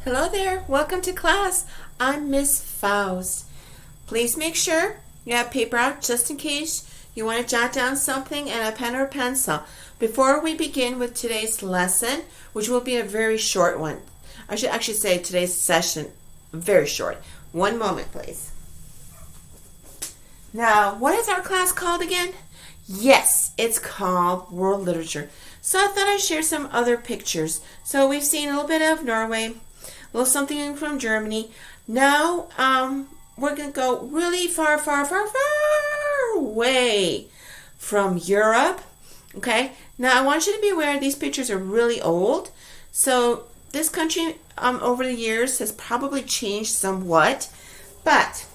Hello there. Welcome to class. I'm Miss Faust. Please make sure you have paper out just in case you want to jot down something and a pen or pencil. Before we begin with today's lesson, which will be a very short one. I should actually say today's session, very short. One moment, please. Now, what is our class called again? Yes, it's called World Literature. So I thought I'd share some other pictures. So we've seen a little bit of Norway, a little something from Germany. Now, we're going to go really far away from Europe. Okay? Now, I want you to be aware these pictures are really old. So this country, over the years, has probably changed somewhat. But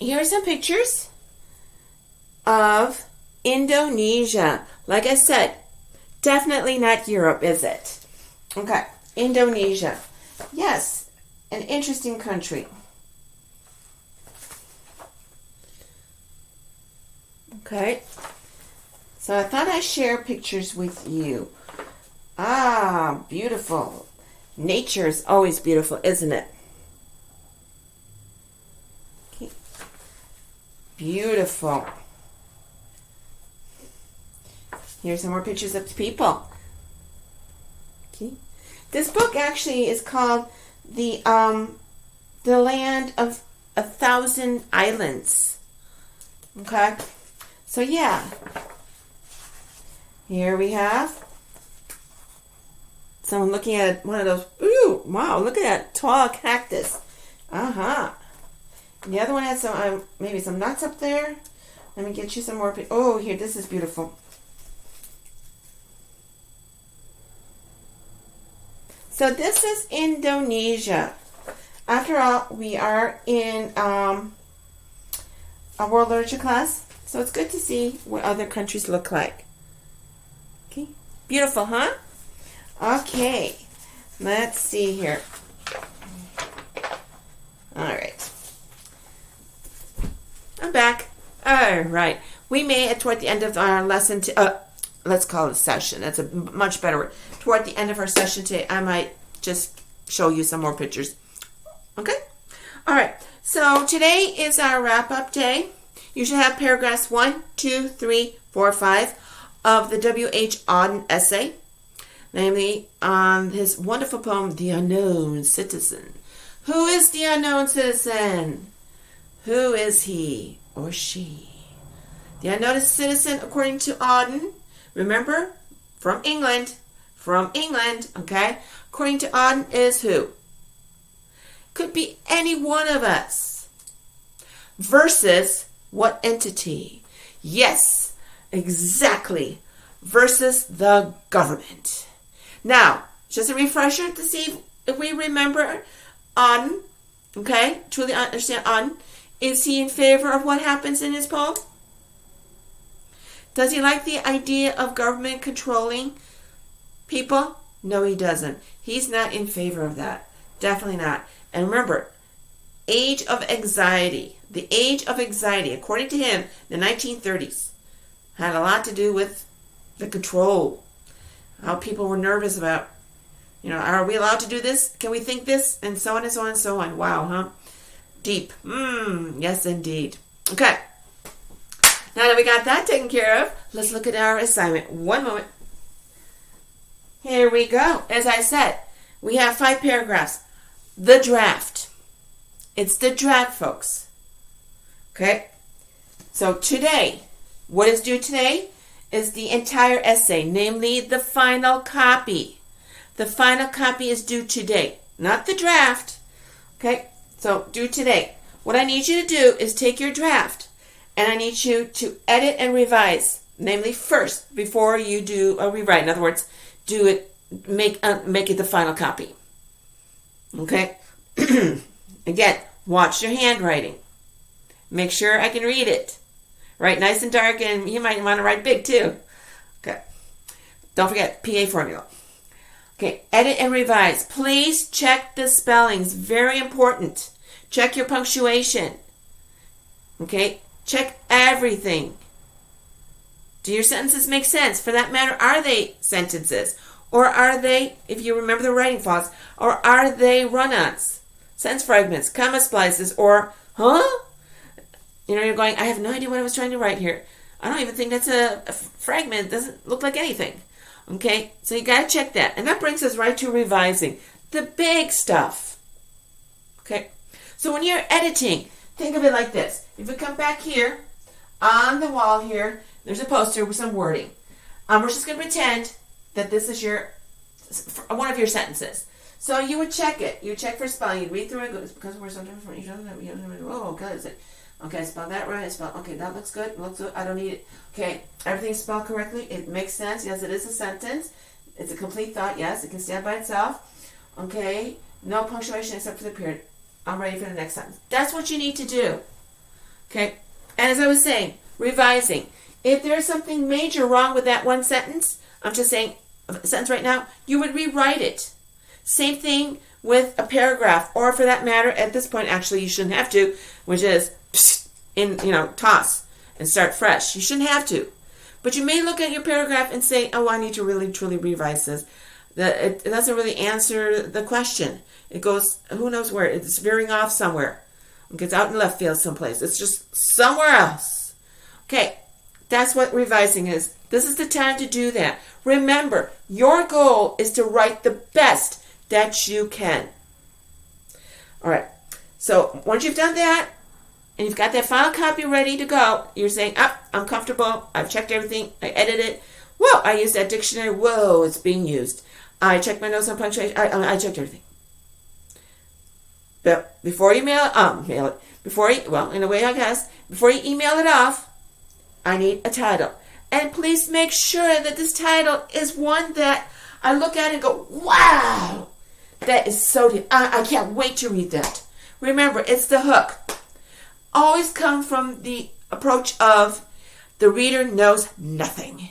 here are some pictures of Indonesia. Like I said, definitely not Europe, is it? Okay, Indonesia. Yes, an interesting country. Okay, so I thought I'd share pictures with you. Ah, beautiful. Nature is always beautiful, isn't it? Okay. Beautiful. Here's some more pictures of people. Okay. This book actually is called The Land of 1,000 Islands. Okay? So yeah. Here we have someone looking at one of those. Ooh, wow, look at that tall cactus. Uh-huh. And the other one has some, maybe some nuts up there. Let me get you some more. Oh, here, this is beautiful. So this is Indonesia. After all, we are in a world literature class, so it's good to see what other countries look like. Okay, beautiful, huh? Okay, let's see here. All right, I'm back. All right, we made it toward the end of our lesson. Let's call it a session. That's a much better word. Toward the end of our session today, I might just show you some more pictures. Okay? All right. So today is our wrap-up day. You should have paragraphs 1, 2, 3, 4, 5 of the W.H. Auden essay, namely on his wonderful poem, The Unknown Citizen. Who is the unknown citizen? Who is he or she? The unknown citizen, according to Auden, remember, from England, okay? According to Auden, is who? Could be any one of us. Versus what entity? Yes, exactly. Versus the government. Now, just a refresher to see if we remember Auden, okay? Truly understand Auden. Is he in favor of what happens in his poem? Does he like the idea of government controlling people? No, he doesn't. He's not in favor of that. Definitely not. And remember, age of anxiety. The age of anxiety, according to him, the 1930s, had a lot to do with the control. How people were nervous about, are we allowed to do this? Can we think this? And so on and so on and so on. Wow, huh? Deep. Yes, indeed. Okay. Now that we got that taken care of, let's look at our assignment. One moment. Here we go. As I said, we have 5 paragraphs. The draft. It's the draft, folks. Okay? So today, what is due today is the entire essay, namely the final copy. The final copy is due today, not the draft. Okay? So due today. What I need you to do is take your draft, and I need you to edit and revise, namely first, before you do a rewrite. In other words, do it, make it the final copy. Okay? Again, watch your handwriting. Make sure I can read it. Write nice and dark, and you might want to write big too. Okay. Don't forget PA formula. Okay, edit and revise. Please check the spellings. Very important. Check your punctuation. Okay? Check everything. Do your sentences make sense? For that matter, are they sentences? Or are they, if you remember the writing fonts, or are they run-ons, sentence fragments, comma splices, or, you're going, I have no idea what I was trying to write here. I don't even think that's a fragment. It doesn't look like anything. Okay, so you got to check that. And that brings us right to revising. The big stuff. Okay, so when you're editing, think of it like this. If we come back here, on the wall here, there's a poster with some wording. We're just going to pretend that this is one of your sentences. So you would check it. You would check for spelling. You'd read through it. Because we're sometimes from each other. Oh, God, is it? Okay, I spelled that right. Okay, that looks good. Looks good. I don't need it. Okay, everything's spelled correctly. It makes sense. Yes, it is a sentence. It's a complete thought. Yes, it can stand by itself. Okay, no punctuation except for the period. I'm ready for the next sentence. That's what you need to do. Okay, and as I was saying, revising. If there's something major wrong with that one sentence, I'm just saying a sentence right now, you would rewrite it. Same thing with a paragraph, or for that matter, at this point, actually, you shouldn't have to, which is toss and start fresh. You shouldn't have to. But you may look at your paragraph and say, I need to really, truly revise this. It doesn't really answer the question. It goes, who knows where. It's veering off somewhere. It gets out in left field someplace. It's just somewhere else. Okay, that's what revising is. This is the time to do that. Remember, your goal is to write the best that you can. All right, so once you've done that, and you've got that final copy ready to go, you're saying, I'm comfortable, I've checked everything, I edited it. Whoa, I used that dictionary. Whoa, it's being used. I checked my notes on punctuation. I checked everything. But before you mail it, in a way, I guess, before you email it off, I need a title. And please make sure that this title is one that I look at and go, wow, that is so deep. I can't wait to read that. Remember, it's the hook. Always come from the approach of the reader knows nothing.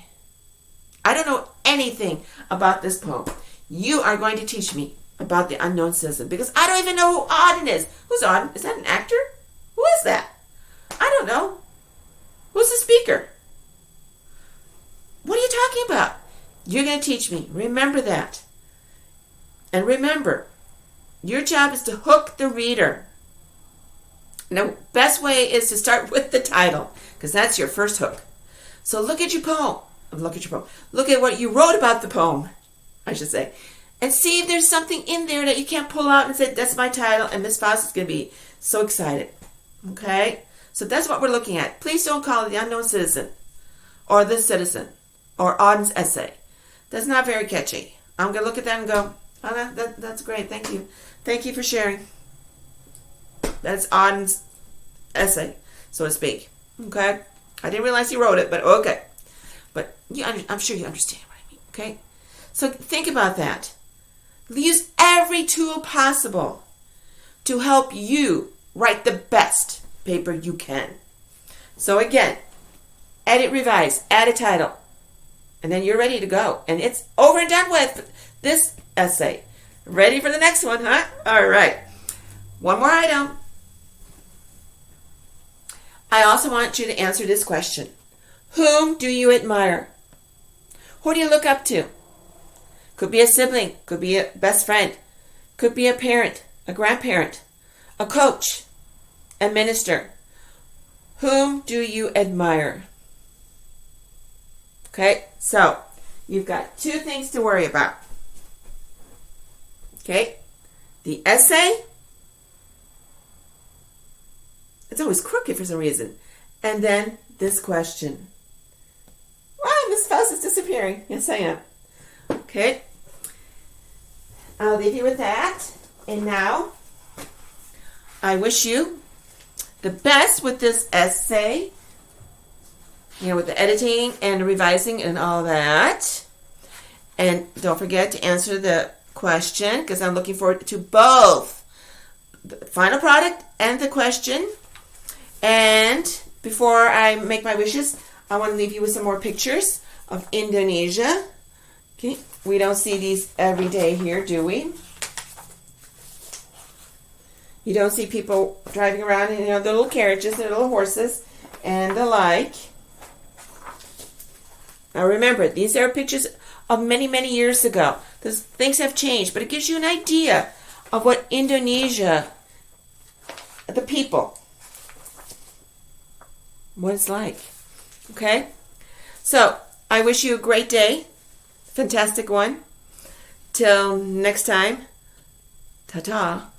I don't know anything about this poem. You are going to teach me about the unknown citizen because I don't even know who Auden is. Who's Auden? Is that an actor? Who is that? I don't know. Who's the speaker? What are you talking about? You're going to teach me. Remember that. And remember, your job is to hook the reader. The best way is to start with the title because that's your first hook. So look at your poem. Look at what you wrote about the poem, I should say. And see if there's something in there that you can't pull out and say, that's my title, and Miss Faust is going to be so excited. Okay? So that's what we're looking at. Please don't call it The Unknown Citizen or The Citizen or Auden's Essay. That's not very catchy. I'm going to look at that and go, that's great. Thank you. Thank you for sharing. That's Auden's essay, so to speak. Okay? I didn't realize he wrote it, but okay. But I'm sure you understand what I mean. Okay? So think about that. Use every tool possible to help you write the best paper you can. So again, edit, revise, add a title, and then you're ready to go. And it's over and done with this essay. Ready for the next one, huh? All right. One more item. I also want you to answer this question. Whom do you admire? Who do you look up to? Could be a sibling, could be a best friend, could be a parent, a grandparent, a coach, a minister. Whom do you admire? Okay, so you've got two things to worry about. Okay, the essay. It's always crooked for some reason. And then this question. Wow, Miss Faust is disappearing. Yes, I am. Okay. I'll leave you with that. And now, I wish you the best with this essay. With the editing and revising and all that. And don't forget to answer the question because I'm looking forward to both the final product and the question. And before I make my wishes, I want to leave you with some more pictures of Indonesia. Okay, we don't see these every day here, do we? You don't see people driving around in their little carriages, their little horses, and the like. Now remember, these are pictures of many, many years ago. Things have changed, but it gives you an idea of what Indonesia, the people, what it's like. Okay? So, I wish you a great day. Fantastic one. Till next time. Ta-ta.